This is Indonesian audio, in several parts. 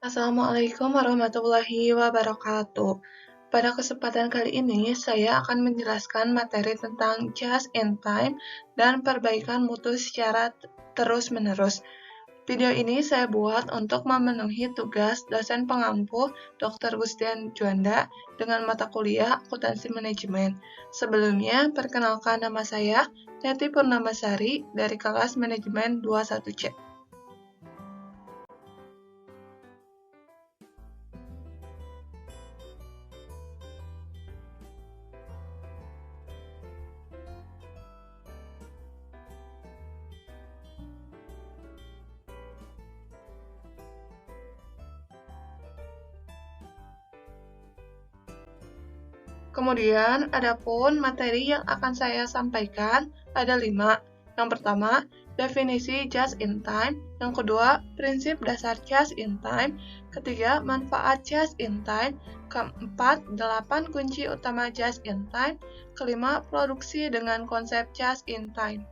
Assalamualaikum warahmatullahi wabarakatuh. Pada kesempatan kali ini, saya akan menjelaskan materi tentang just in time dan perbaikan mutu secara terus-menerus. Video ini saya buat untuk memenuhi tugas dosen pengampu Dr. Gustian Juanda dengan mata kuliah Akuntansi Manajemen. Sebelumnya, perkenalkan nama saya, Neti Purnamasari dari kelas Manajemen 21C. Kemudian, adapun materi yang akan saya sampaikan ada 5. Yang pertama, definisi just in time. Yang kedua, prinsip dasar just in time. Ketiga, manfaat just in time. Keempat, 8 kunci utama just in time. Kelima, produksi dengan konsep just in time.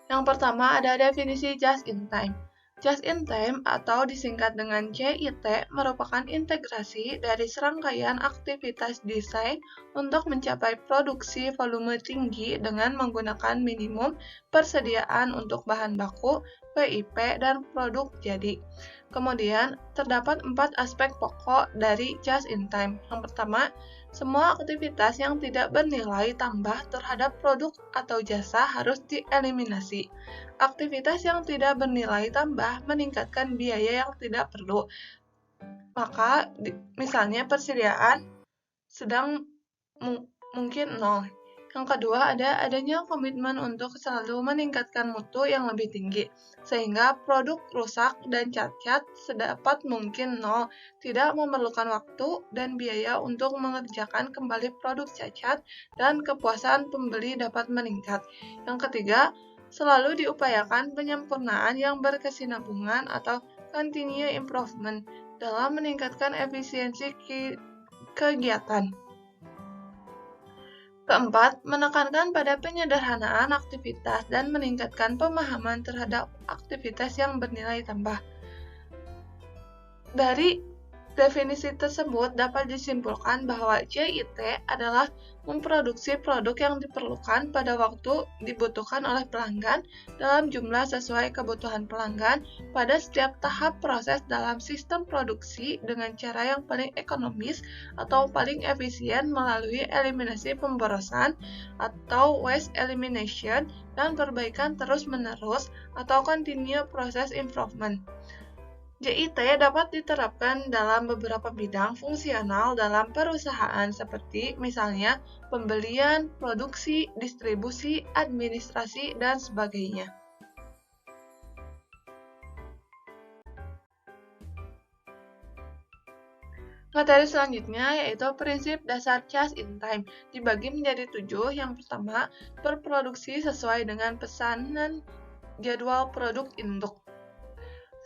Yang pertama ada definisi just in time. Just in time atau disingkat dengan JIT merupakan integrasi dari serangkaian aktivitas desain untuk mencapai produksi volume tinggi dengan menggunakan minimum persediaan untuk bahan baku, WIP, dan produk jadi. Kemudian, terdapat 4 aspek pokok dari just in time. Yang pertama, semua aktivitas yang tidak bernilai tambah terhadap produk atau jasa harus dieliminasi. Aktivitas yang tidak bernilai tambah meningkatkan biaya yang tidak perlu. Maka, misalnya persediaan sedang mungkin nol. Yang kedua, adanya komitmen untuk selalu meningkatkan mutu yang lebih tinggi, sehingga produk rusak dan cacat sedapat mungkin nol, tidak memerlukan waktu dan biaya untuk mengerjakan kembali produk cacat, dan kepuasan pembeli dapat meningkat. Yang ketiga, selalu diupayakan penyempurnaan yang berkesinambungan atau continuous improvement dalam meningkatkan efisiensi kegiatan. Keempat, menekankan pada penyederhanaan aktivitas dan meningkatkan pemahaman terhadap aktivitas yang bernilai tambah. Dari definisi tersebut dapat disimpulkan bahwa JIT adalah memproduksi produk yang diperlukan pada waktu dibutuhkan oleh pelanggan dalam jumlah sesuai kebutuhan pelanggan pada setiap tahap proses dalam sistem produksi dengan cara yang paling ekonomis atau paling efisien melalui eliminasi pemborosan atau waste elimination dan perbaikan terus-menerus atau continuous process improvement. JIT dapat diterapkan dalam beberapa bidang fungsional dalam perusahaan seperti misalnya pembelian, produksi, distribusi, administrasi, dan sebagainya. Materi selanjutnya yaitu prinsip dasar just in time, dibagi menjadi 7. Yang pertama, berproduksi sesuai dengan pesanan jadwal produk induk.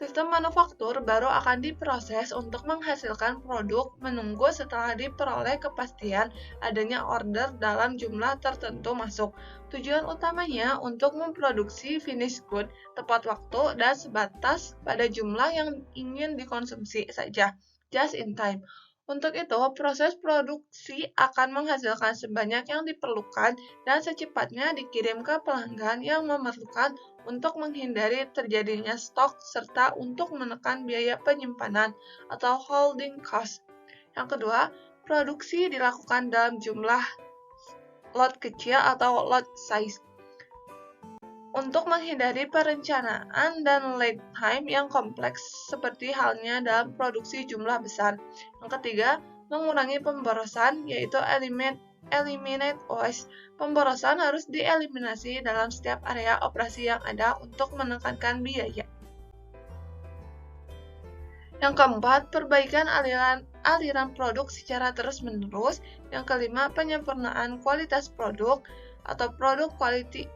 Sistem manufaktur baru akan diproses untuk menghasilkan produk menunggu setelah diperoleh kepastian adanya order dalam jumlah tertentu masuk. Tujuan utamanya untuk memproduksi finished good tepat waktu dan sebatas pada jumlah yang ingin dikonsumsi saja. Just in time. Untuk itu, proses produksi akan menghasilkan sebanyak yang diperlukan dan secepatnya dikirim ke pelanggan yang memerlukan untuk menghindari terjadinya stok serta untuk menekan biaya penyimpanan atau holding cost. Yang kedua, produksi dilakukan dalam jumlah lot kecil atau lot size untuk menghindari perencanaan dan lead time yang kompleks seperti halnya dalam produksi jumlah besar. Yang ketiga, mengurangi pemborosan yaitu eliminate waste. Pemborosan harus dieliminasi dalam setiap area operasi yang ada untuk menekankan biaya. Yang keempat, perbaikan aliran produk secara terus-menerus. Yang kelima, penyempurnaan kualitas produk atau produk quality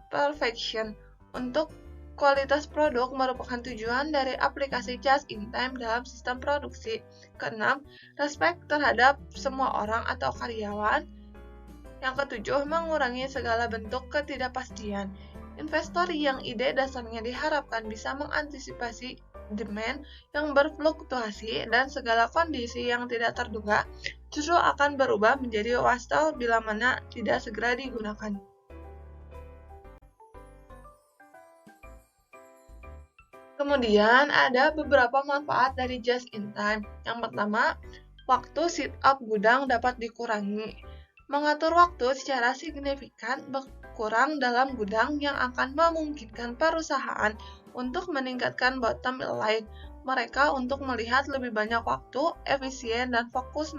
perfection. Untuk Kualitas produk merupakan tujuan dari aplikasi just in time dalam sistem produksi. Keenam, respek terhadap semua orang atau karyawan. Yang ketujuh, mengurangi segala bentuk ketidakpastian. Investor yang ide dasarnya diharapkan bisa mengantisipasi demand yang berfluktuasi dan segala kondisi yang tidak terduga justru akan berubah menjadi wastel bila mana tidak segera digunakan. Kemudian ada beberapa manfaat dari just in time. Yang pertama, waktu sit up gudang dapat dikurangi. Mengatur waktu secara signifikan berkurang dalam gudang yang akan memungkinkan perusahaan untuk meningkatkan bottom line mereka untuk melihat lebih banyak waktu, efisien, dan fokus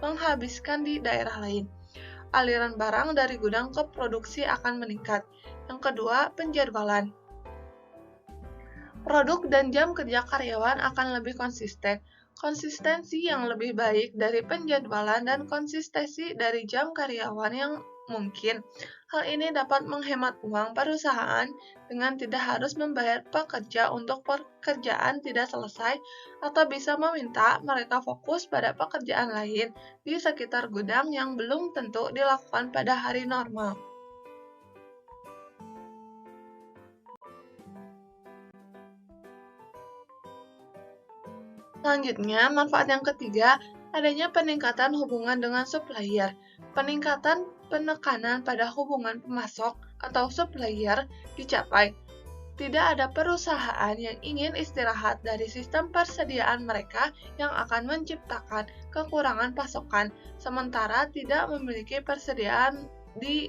menghabiskan di daerah lain. Aliran barang dari gudang ke produksi akan meningkat. Yang kedua, penjadwalan. Produk dan jam kerja karyawan akan lebih konsisten. Konsistensi yang lebih baik dari penjadwalan dan konsistensi dari jam karyawan yang mungkin. Hal ini dapat menghemat uang perusahaan dengan tidak harus membayar pekerja untuk pekerjaan tidak selesai atau bisa meminta mereka fokus pada pekerjaan lain di sekitar gudang yang belum tentu dilakukan pada hari normal. Selanjutnya, manfaat yang ketiga, adanya peningkatan hubungan dengan supplier. Peningkatan penekanan pada hubungan pemasok atau supplier dicapai. Tidak ada perusahaan yang ingin istirahat dari sistem persediaan mereka yang akan menciptakan kekurangan pasokan, sementara tidak memiliki persediaan di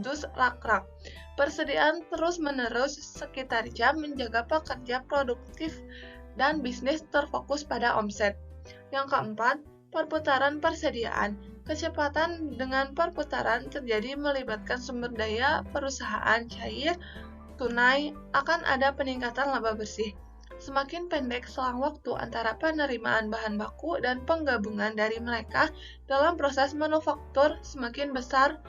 dus rak-rak. Persediaan terus-menerus sekitar jam menjaga pekerja produktif dan bisnis terfokus pada omset. Yang keempat, perputaran persediaan. Kecepatan dengan perputaran terjadi melibatkan sumber daya perusahaan cair, tunai, akan ada peningkatan laba bersih. Semakin pendek selang waktu antara penerimaan bahan baku dan penggabungan dari mereka dalam proses manufaktur, semakin besar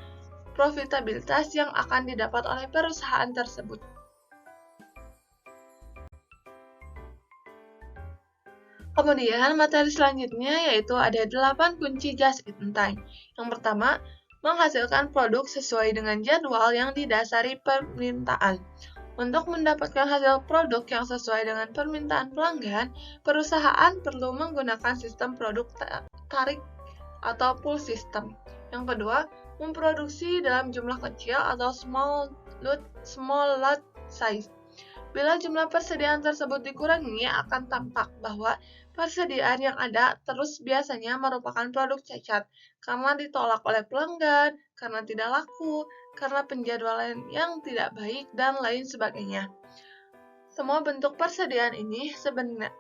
profitabilitas yang akan didapat oleh perusahaan tersebut. Kemudian materi selanjutnya yaitu ada 8 kunci just in time. Yang pertama, menghasilkan produk sesuai dengan jadwal yang didasari permintaan. Untuk mendapatkan hasil produk yang sesuai dengan permintaan pelanggan, perusahaan perlu menggunakan sistem produk tarik atau pull system. Yang kedua, memproduksi dalam jumlah kecil atau small lot size. Bila jumlah persediaan tersebut dikurangi, akan tampak bahwa persediaan yang ada terus biasanya merupakan produk cacat, karena ditolak oleh pelanggan, karena tidak laku, karena penjadwalan yang tidak baik, dan lain sebagainya. Semua bentuk persediaan ini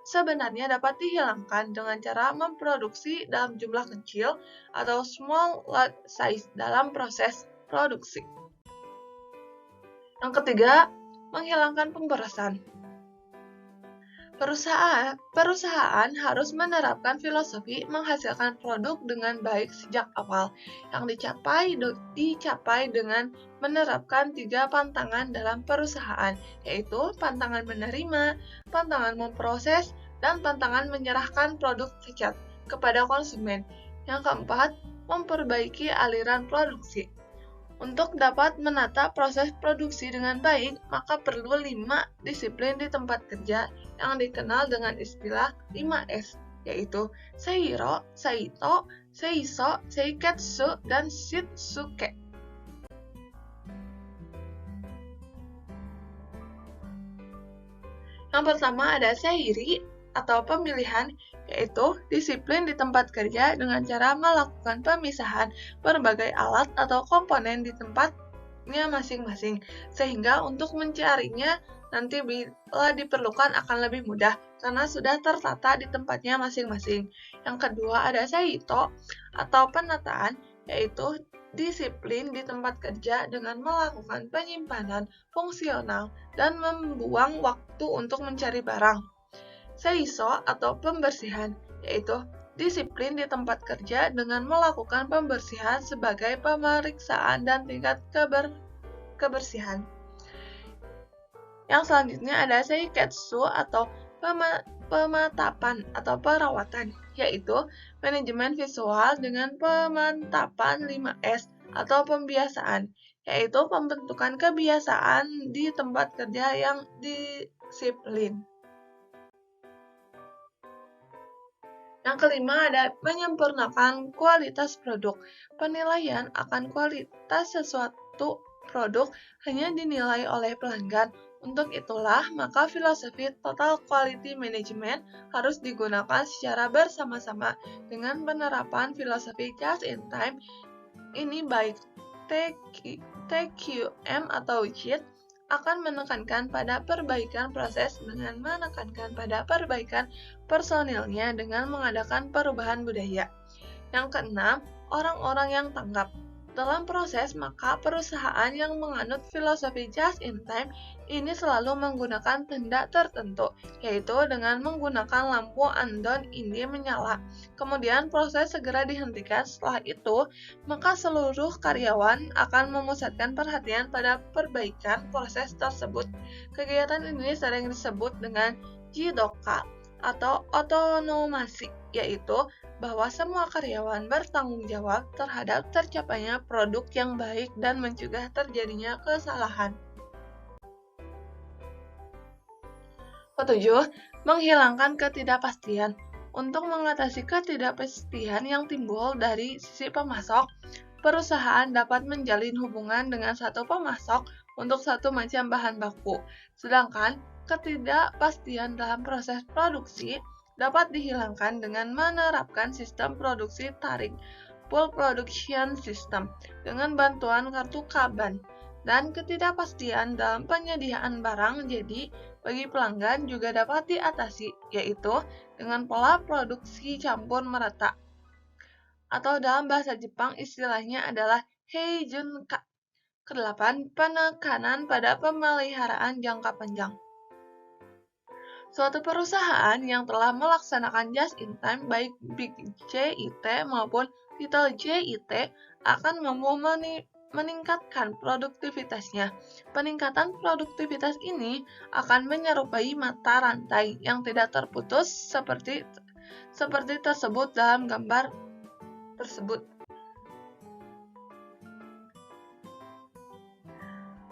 sebenarnya dapat dihilangkan dengan cara memproduksi dalam jumlah kecil atau small lot size dalam proses produksi. Yang ketiga, menghilangkan pemborosan. Perusahaan harus menerapkan filosofi menghasilkan produk dengan baik sejak awal, yang dicapai dengan menerapkan 3 pantangan dalam perusahaan, yaitu pantangan menerima, pantangan memproses, dan pantangan menyerahkan produk cacat kepada konsumen. Yang keempat, memperbaiki aliran produksi. Untuk dapat menata proses produksi dengan baik, maka perlu 5 disiplin di tempat kerja yang dikenal dengan istilah 5S, yaitu Seihiro, Seito, Seiso, Seiketsu, dan Shitsuke. Yang pertama ada Seiri atau pemilihan, yaitu disiplin di tempat kerja dengan cara melakukan pemisahan berbagai alat atau komponen di tempatnya masing-masing, sehingga untuk mencarinya nanti bila diperlukan akan lebih mudah karena sudah tertata di tempatnya masing-masing. Yang kedua ada Seito atau penataan, yaitu disiplin di tempat kerja dengan melakukan penyimpanan fungsional dan membuang waktu untuk mencari barang. Seiso atau pembersihan, yaitu disiplin di tempat kerja dengan melakukan pembersihan sebagai pemeriksaan dan tingkat kebersihan. Yang selanjutnya ada seiketsu atau pematapan atau perawatan, yaitu manajemen visual dengan pemantapan 5S atau pembiasaan, yaitu pembentukan kebiasaan di tempat kerja yang disiplin. Yang kelima ada menyempurnakan kualitas produk. Penilaian akan kualitas sesuatu produk hanya dinilai oleh pelanggan. Untuk itulah, maka filosofi Total Quality Management harus digunakan secara bersama-sama dengan penerapan filosofi Just in Time. Ini baik TQM atau JIT akan menekankan pada perbaikan proses dengan menekankan pada perbaikan personilnya dengan mengadakan perubahan budaya. Yang keenam, orang-orang yang tanggap. Dalam proses, maka perusahaan yang menganut filosofi just in time ini selalu menggunakan tanda tertentu, yaitu dengan menggunakan lampu andon ini menyala. Kemudian proses segera dihentikan. Setelah itu, maka seluruh karyawan akan memusatkan perhatian pada perbaikan proses tersebut. Kegiatan ini sering disebut dengan jidoka atau otonomasi, yaitu bahwa semua karyawan bertanggung jawab terhadap tercapainya produk yang baik dan mencegah terjadinya kesalahan. Ketujuh, menghilangkan ketidakpastian. Untuk mengatasi ketidakpastian yang timbul dari sisi pemasok, perusahaan dapat menjalin hubungan dengan satu pemasok untuk satu macam bahan baku. Sedangkan ketidakpastian dalam proses produksi dapat dihilangkan dengan menerapkan sistem produksi tarik, full production system, dengan bantuan kartu Kanban. Dan ketidakpastian dalam penyediaan barang jadi bagi pelanggan juga dapat diatasi, yaitu dengan pola produksi campur merata. Atau dalam bahasa Jepang istilahnya adalah heijunka. Kedelapan, penekanan pada pemeliharaan jangka panjang. Suatu perusahaan yang telah melaksanakan just in time, baik Big JIT maupun Little JIT, akan mampu meningkatkan produktivitasnya. Peningkatan produktivitas ini akan menyerupai mata rantai yang tidak terputus seperti tersebut dalam gambar tersebut.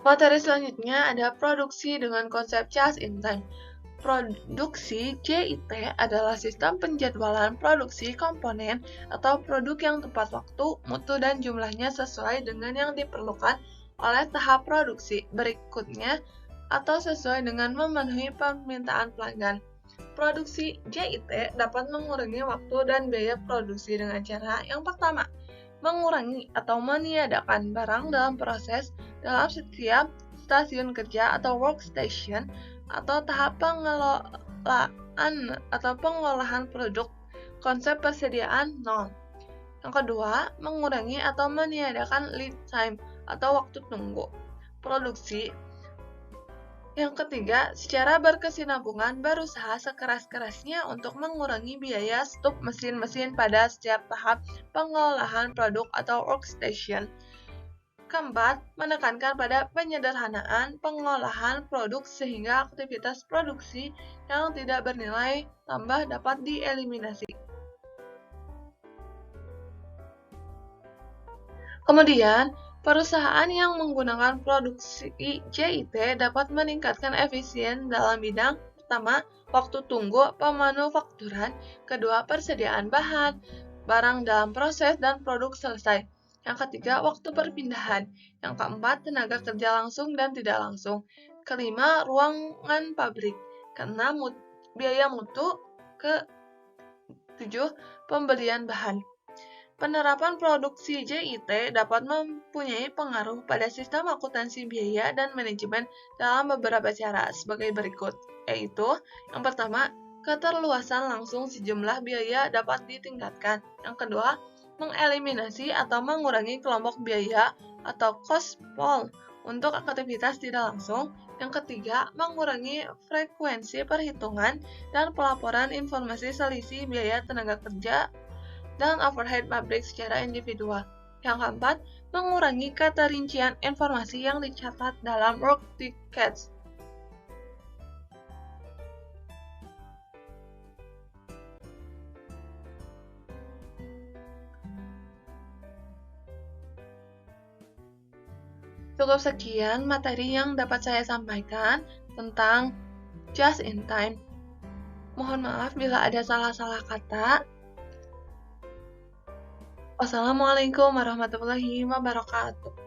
Materi selanjutnya ada produksi dengan konsep just in time. Produksi JIT adalah sistem penjadwalan produksi komponen atau produk yang tepat waktu, mutu, dan jumlahnya sesuai dengan yang diperlukan oleh tahap produksi berikutnya atau sesuai dengan memenuhi permintaan pelanggan. Produksi JIT dapat mengurangi waktu dan biaya produksi dengan cara yang pertama, mengurangi atau meniadakan barang dalam proses dalam setiap stasiun kerja atau workstation atau tahap pengelolaan atau pengolahan produk. Konsep persediaan nol. Yang kedua, mengurangi atau meniadakan lead time atau waktu tunggu produksi. Yang ketiga, secara berkesinambungan berusaha sekeras-kerasnya untuk mengurangi biaya stok mesin-mesin pada setiap tahap pengolahan produk atau workstation. Keempat, menekankan pada penyederhanaan pengolahan produk sehingga aktivitas produksi yang tidak bernilai tambah dapat dieliminasi. Kemudian, perusahaan yang menggunakan produksi JIT dapat meningkatkan efisien dalam bidang pertama, waktu tunggu pemanufakturan, kedua, persediaan bahan, barang dalam proses dan produk selesai. Yang ketiga, waktu perpindahan. Yang keempat, tenaga kerja langsung dan tidak langsung. Kelima, ruangan pabrik. Keenam, biaya mutu. Ketujuh, pembelian bahan. Penerapan produksi JIT dapat mempunyai pengaruh pada sistem akuntansi biaya dan manajemen dalam beberapa cara sebagai berikut, yaitu yang pertama, keterluasan langsung sejumlah biaya dapat ditingkatkan. Yang kedua, mengeliminasi atau mengurangi kelompok biaya atau cost pool untuk aktivitas tidak langsung. Yang ketiga, mengurangi frekuensi perhitungan dan pelaporan informasi selisih biaya tenaga kerja dan overhead pabrik secara individual. Yang keempat, mengurangi keterincian informasi yang dicatat dalam work tickets. Cukup sekian materi yang dapat saya sampaikan tentang just in time. Mohon maaf bila ada salah-salah kata. Wassalamualaikum warahmatullahi wabarakatuh.